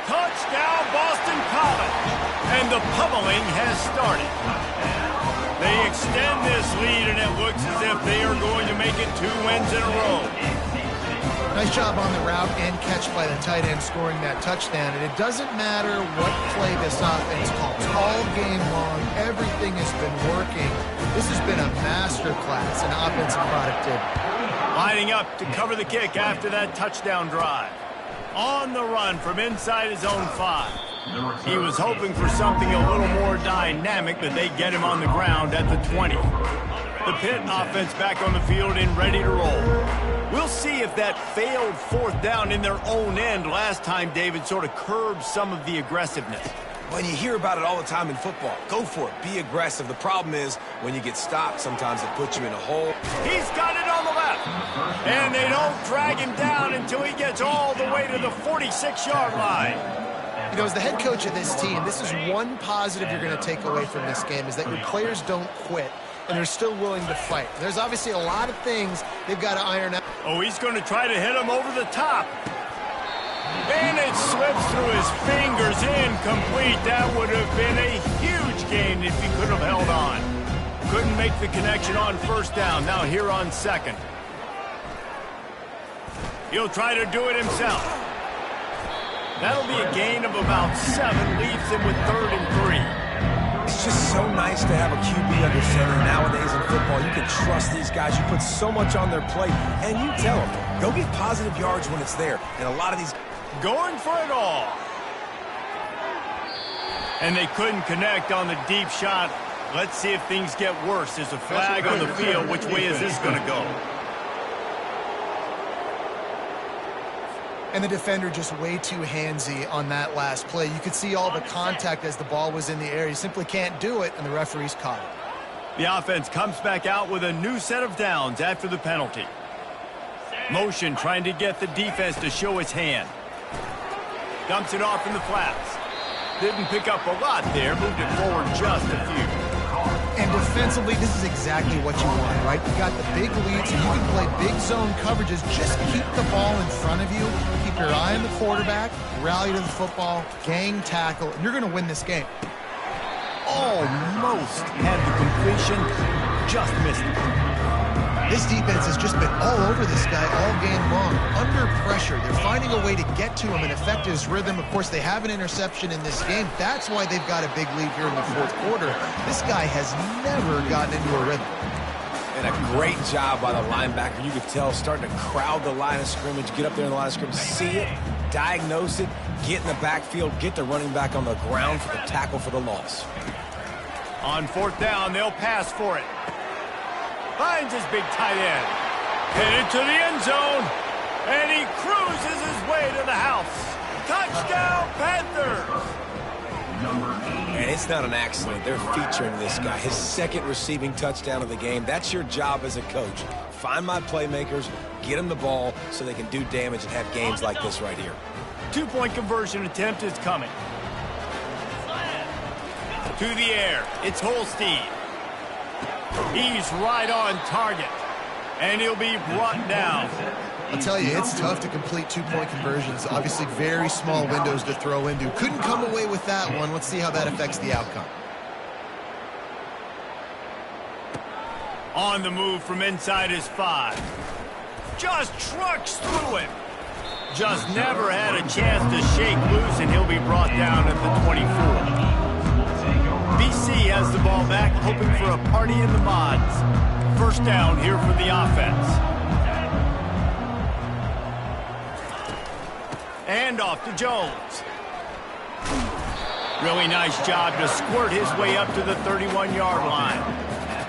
Touchdown, Boston College. And the pummeling has started. They extend this lead, and it looks as if they are going to make it 2 wins in a row. Nice job on the route and catch by the tight end scoring that touchdown. And it doesn't matter what play this offense calls. All game long, everything has been working. This has been a masterclass in offensive productivity. Lining up to cover the kick after that touchdown drive. On the run from inside his own 5. He was hoping for something a little more dynamic, but they get him on the ground at the 20. The Pitt offense back on the field and ready to roll. We'll see if that failed 4th down in their own end last time, David, sort of curbed some of the aggressiveness. When you hear about it all the time in football, go for it. Be aggressive. The problem is when you get stopped, sometimes it puts you in a hole. He's got it on the left. And they don't drag him down until he gets all the way to the 46-yard line. You know, as the head coach of this team, this is one positive you're going to take away from this game, is that your players don't quit, and they're still willing to fight. There's obviously a lot of things they've got to iron out. Oh, he's going to try to hit him over the top. And it slips through his fingers, incomplete. That would have been a huge gain if he could have held on. Couldn't make the connection on 1st down. Now here on 2nd. He'll try to do it himself. That'll be a gain of about 7. Leaves him with 3rd and 3. It's just so nice to have a QB under center. Nowadays in football, you can trust these guys. You put so much on their plate, and you tell them, go get positive yards when it's there. And a lot of these... Going for it all. And they couldn't connect on the deep shot. Let's see if things get worse. There's a flag on the field. Which way is this going to go? And the defender just way too handsy on that last play. You could see all the contact as the ball was in the air. You simply can't do it, and the referee's caught it. The offense comes back out with a new set of downs after the penalty. Motion trying to get the defense to show its hand. Dumps it off in the flats. Didn't pick up a lot there. Moved it forward just a few. And defensively, this is exactly what you want, right? You got the big lead, so you can play big zone coverages. Just keep the ball in front of you. Keep your eye on the quarterback. Rally to the football. Gang tackle. And you're going to win this game. Almost had the completion. Just missed it. This defense has just been all over this guy all game long. Under pressure, they're finding a way to get to him and affect his rhythm. Of course, they have an interception in this game. That's why they've got a big lead here in the fourth quarter. This guy has never gotten into a rhythm. And a great job by the linebacker. You could tell starting to crowd the line of scrimmage, get up there in the line of scrimmage, see it, diagnose it, get in the backfield, get the running back on the ground for the tackle for the loss. On fourth down, they'll pass for it. Finds his big tight end. Headed to the end zone. And he cruises his way to the house. Touchdown, Panthers! And it's not an accident. They're featuring this guy. His second receiving touchdown of the game. That's your job as a coach. Find my playmakers, get them the ball so they can do damage and have games like this right here. 2-point conversion attempt is coming. To the air, it's Holstein. He's right on target, and he'll be brought down. I'll tell you, it's tough to complete 2-point conversions. Obviously, very small windows to throw into. Couldn't come away with that one. Let's see how that affects the outcome. On the move from inside his 5. Just trucks through him. Just never had a chance to shake loose, and he'll be brought down at the 24. BC has the ball back, hoping for a party in the mods. First down here for the offense. And off to Jones. Really nice job to squirt his way up to the 31-yard line.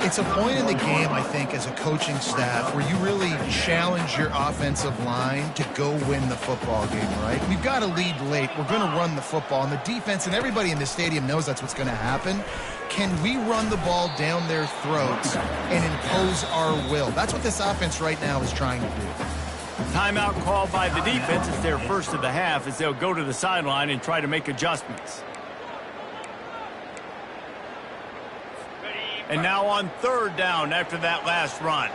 It's a point in the game, I think, as a coaching staff where you really challenge your offensive line to go win the football game, right? We've got to lead late. We're going to run the football. And the defense and everybody in the stadium knows that's what's going to happen. Can we run the ball down their throats and impose our will? That's what this offense right now is trying to do. Timeout called by the defense. It's their first of the half as they'll go to the sideline and try to make adjustments. And now on third down after that last run.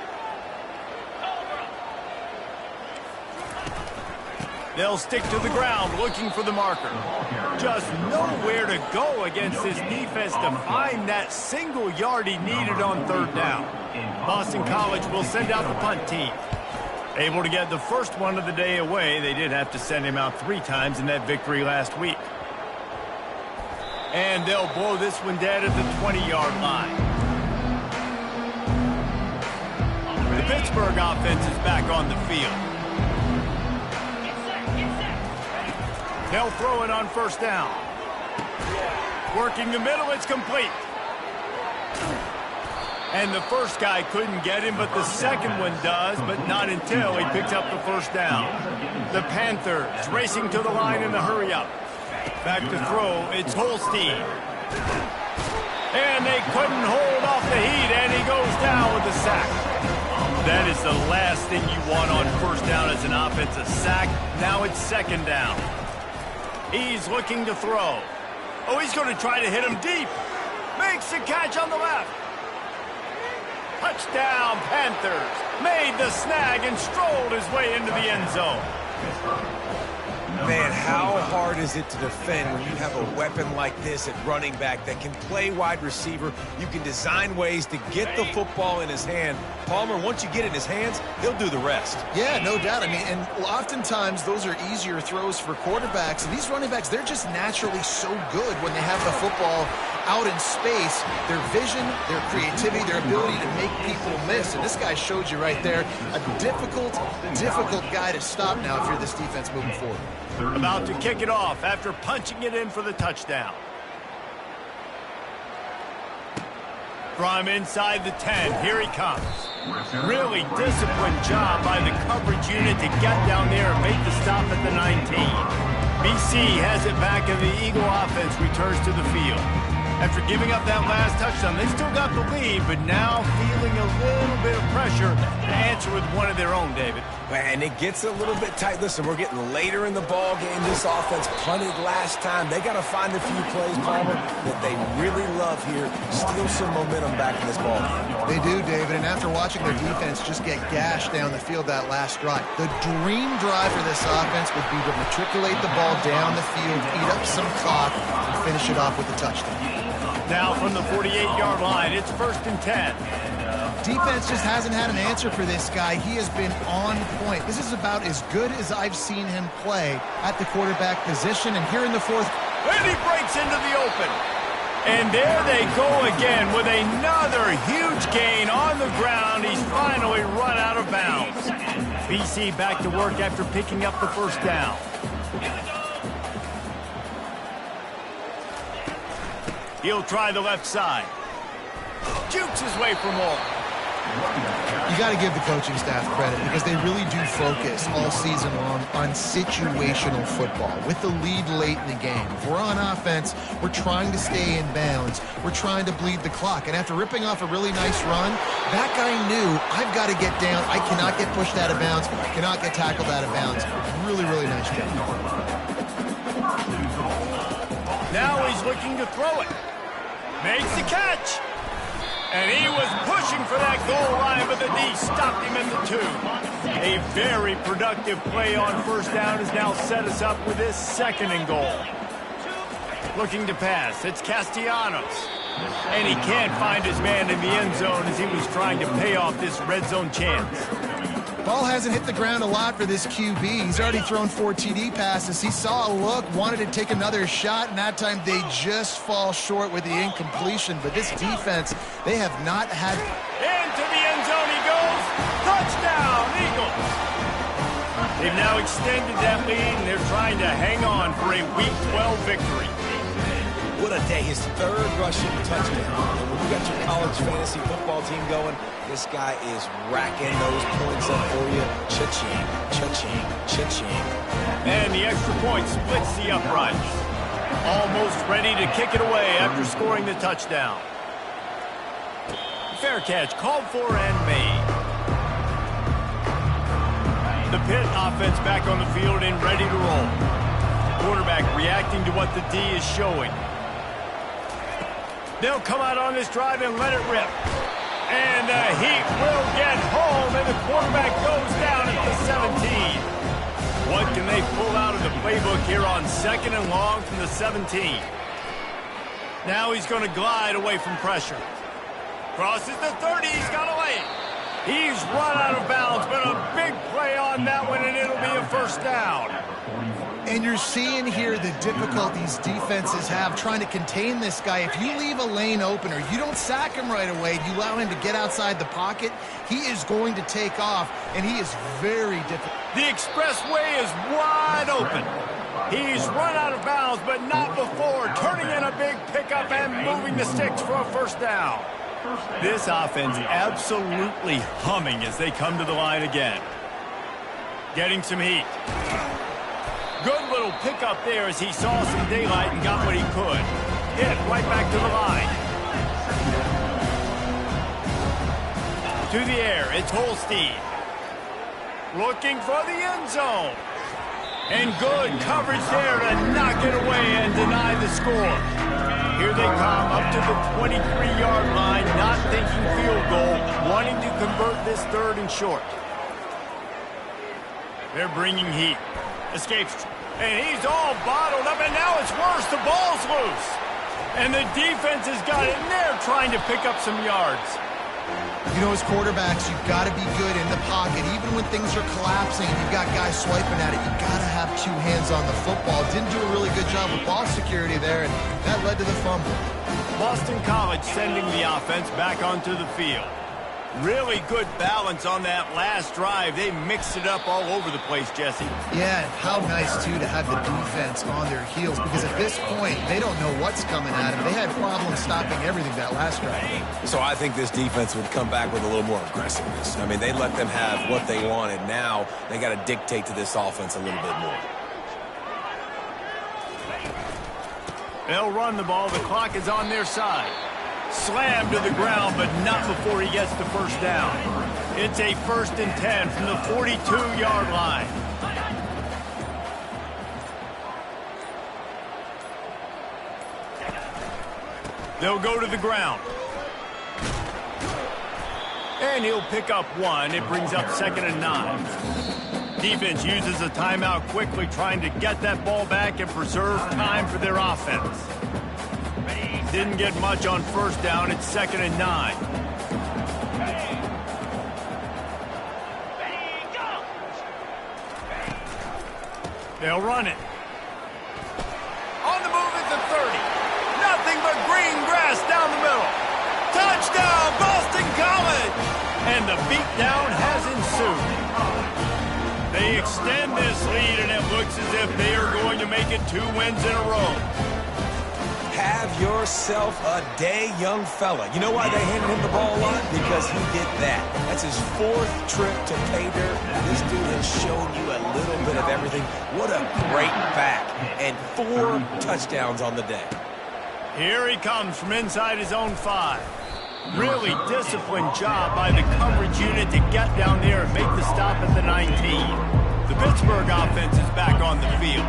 They'll stick to the ground looking for the marker. Just nowhere to go against this defense to find that single yard he needed on third down. Boston College will send out the punt team. Able to get the first one of the day away. They did have to send him out 3 times in that victory last week. And they'll blow this one dead at the 20-yard line. The Pittsburgh offense is back on the field. They'll throw it on first down. Working the middle, it's complete. And the first guy couldn't get him, but the second one does, but not until he picks up the first down. The Panthers racing to the line in the hurry-up. Back to throw, it's Holstein. And they couldn't hold off the heat, and he goes down with the sack. That is the last thing you want on first down as an offense, a sack. Now it's second down. He's looking to throw. Oh, he's going to try to hit him deep. Makes the catch on the left. Touchdown, Panthers. Made the snag and strolled his way into the end zone. Man, how hard is it to defend when you have a weapon like this at running back that can play wide receiver? You can design ways to get the football in his hand. Palmer, once you get it in his hands, he'll do the rest. Yeah, no doubt. I mean, and oftentimes those are easier throws for quarterbacks. And these running backs, they're just naturally so good when they have the football out in space. Their vision, their creativity, their ability to make people miss. And this guy showed you right there, a difficult guy to stop now if you're this defense moving forward. About to kick it off after punching it in for the touchdown. From inside the 10, here he comes. Really disciplined job by the coverage unit to get down there and make the stop at the 19. BC has it back and the Eagle offense returns to the field. After giving up that last touchdown, they still got the lead, but now feeling a little bit of pressure to answer with one of their own, David. And it gets a little bit tight. Listen, we're getting later in the ball game. This offense punted last time. They got to find a few plays, Palmer, that they really love here. Steal some momentum back in this ball game. They do, David, and after watching their defense just get gashed down the field that last drive, the dream drive for this offense would be to matriculate the ball down the field, eat up some clock, and finish it off with a touchdown. Now from the 48-yard line, it's 1st and 10. Defense just hasn't had an answer for this guy. He has been on point. This is about as good as I've seen him play at the quarterback position. And here in the fourth, and he breaks into the open. And there they go again with another huge gain on the ground. He's finally run out of bounds. BC back to work after picking up the first down. He'll try the left side. Jukes his way for more. you got to give the coaching staff credit because they really do focus all season long on situational football. With the lead late in the game, if we're on offense, we're trying to stay in bounds. We're trying to bleed the clock. And after ripping off a really nice run, that guy knew, I've got to get down. I cannot get pushed out of bounds. I cannot get tackled out of bounds. Really, really nice job. Now he's looking to throw it. Makes the catch. And he was pushing for that goal line, but the D stopped him in the 2. A very productive play on first down has now set us up with this 2nd and goal. Looking to pass. It's Castellanos. And he can't find his man in the end zone as he was trying to pay off this red zone chance. Ball hasn't hit the ground a lot for this QB. He's already thrown 4 TD passes. He saw a look, wanted to take another shot, and that time they just fall short with the incompletion. But this defense, they have not had... Into the end zone he goes. Touchdown, Eagles. They've now extended that lead, and they're trying to hang on for a Week 12 victory. What a day. His 3rd rushing touchdown. And when you got your college fantasy football team going, this guy is racking those points up for you. Cha-ching, cha-ching, cha-ching. And the extra point splits the uprights. Almost ready to kick it away after scoring the touchdown. Fair catch called for and made. The Pitt offense back on the field and ready to roll. Quarterback reacting to what the D is showing. They'll come out on this drive and let it rip. And the Heat will get home, and the quarterback goes down at the 17. What can they pull out of the playbook here on 2nd and long from the 17? Now he's going to glide away from pressure. Crosses the 30, he's got to lay it. He's run out of bounds, but a big play on that one, and it'll be a first down. And you're seeing here the difficulties defenses have trying to contain this guy. If you leave a lane open or you don't sack him right away, you allow him to get outside the pocket, he is going to take off, and he is very difficult. The expressway is wide open. He's run out of bounds, but not before turning in a big pickup and moving the sticks for a first down. This offense absolutely humming as they come to the line again. Getting some heat. Good little pickup there as he saw some daylight and got what he could. Hit right back to the line. To the air, it's Holstein. Looking for the end zone. And good coverage there to knock it away and deny the score. Here they come up to the 23-yard line, not thinking field goal, wanting to convert this 3rd and short. They're bringing heat. Escapes, and he's all bottled up, and now it's worse. The ball's loose. And the defense has got it, and they're trying to pick up some yards. You know, as quarterbacks, you've got to be good in the pocket. Even when things are collapsing and you've got guys swiping at it, you've got to have 2 hands on the football. Didn't do a really good job with ball security there, and that led to the fumble. Boston College sending the offense back onto the field. Really good balance on that last drive. They mixed it up all over the place, Jesse. Yeah, how nice, too, to have the defense on their heels, because at this point, they don't know what's coming at them. They had problems stopping everything that last drive. So I think this defense would come back with a little more aggressiveness. I mean, they let them have what they wanted. Now they got to dictate to this offense a little bit more. They'll run the ball. The clock is on their side. Slammed to the ground, but not before he gets the first down. It's a 1st and 10 from the 42-yard line. They'll go to the ground. And he'll pick up 1. It brings up 2nd and 9. Defense uses a timeout quickly, trying to get that ball back and preserve time for their offense. Didn't get much on first down. It's 2nd and 9. They'll run it. On the move at the 30. Nothing but green grass down the middle. Touchdown, Boston College! And the beatdown has ensued. They extend this lead, and it looks as if they are going to make it 2 wins in a row. Have yourself a day, young fella. You know why they handed him the ball a lot? Because he did that. That's his 4th trip to pay dirt. This dude has shown you a little bit of everything. What a great back. And 4 touchdowns on the day. Here he comes from inside his own 5. Really disciplined job by the coverage unit to get down there and make the stop at the 19. The Pittsburgh offense is back on the field.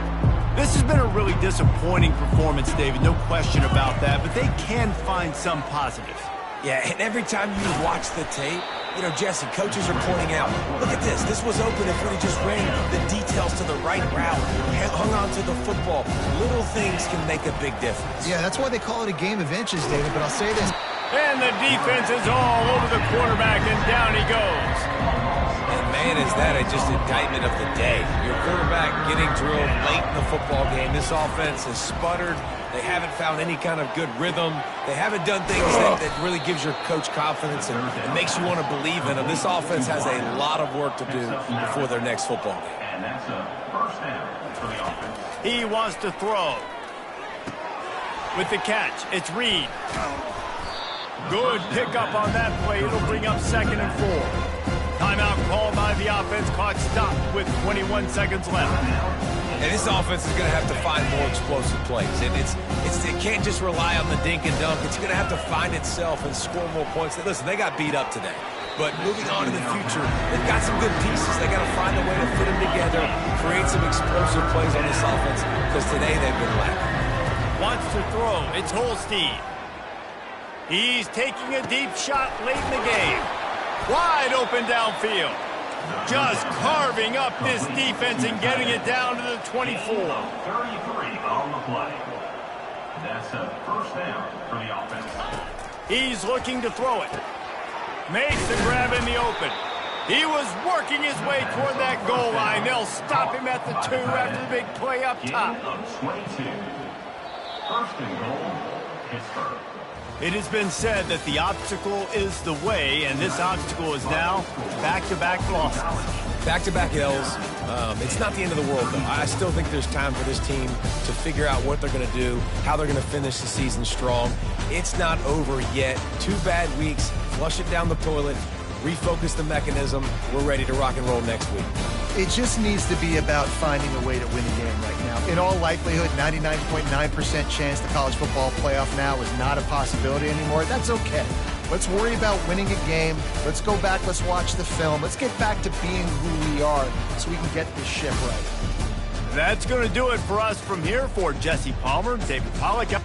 This has been a really disappointing performance, David, no question about that, but they can find some positives. Yeah, and every time you watch the tape, you know, Jesse, coaches are pointing out, look at this. This was open if we just ran the details to the right route, hung on to the football. Little things can make a big difference. Yeah, that's why they call it a game of inches, David, but I'll say this. And the defense is all over the quarterback, and down he goes. And man, is that just indictment of the day. Your quarterback getting drilled late in the football game. This offense has sputtered. They haven't found any kind of good rhythm. They haven't done things that really gives your coach confidence and makes you want to believe in them. This offense has a lot of work to do before their next football game. And that's a first down for the offense. He wants to throw. With the catch, it's Reed. Good pickup on that play. It'll bring up 2nd and 4. Timeout called by the offense. Clock stopped with 21 seconds left. And this offense is going to have to find more explosive plays. It can't just rely on the dink and dunk. It's going to have to find itself and score more points. Listen, they got beat up today. But moving on in the future, they've got some good pieces. They got to find a way to fit them together, create some explosive plays on this offense, because today they've been lacking. Wants to throw. It's Holstein. He's taking a deep shot late in the game. Wide open downfield. Just carving up this defense and getting it down to the 24. 33 on the play. That's a first down for the offense. He's looking to throw it. Makes the grab in the open. He was working his way toward that goal line. They'll stop him at the 2 after the big play up top. Gain of 22. First and goal, Pittsburgh. It has been said that the obstacle is the way, and this obstacle is now back-to-back losses. Back-to-back L's. It's not the end of the world, though. I still think there's time for this team to figure out what they're going to do, how they're going to finish the season strong. It's not over yet. 2 bad weeks. Flush it down the toilet. Refocus the mechanism. We're ready to rock and roll next week. It just needs to be about finding a way to win a game right now. In all likelihood, 99.9% chance the college football playoff now is not a possibility anymore. That's okay. Let's worry about winning a game. Let's go back. Let's watch the film. Let's get back to being who we are so we can get this ship right. That's going to do it for us from here. For Jesse Palmer, David Pollack.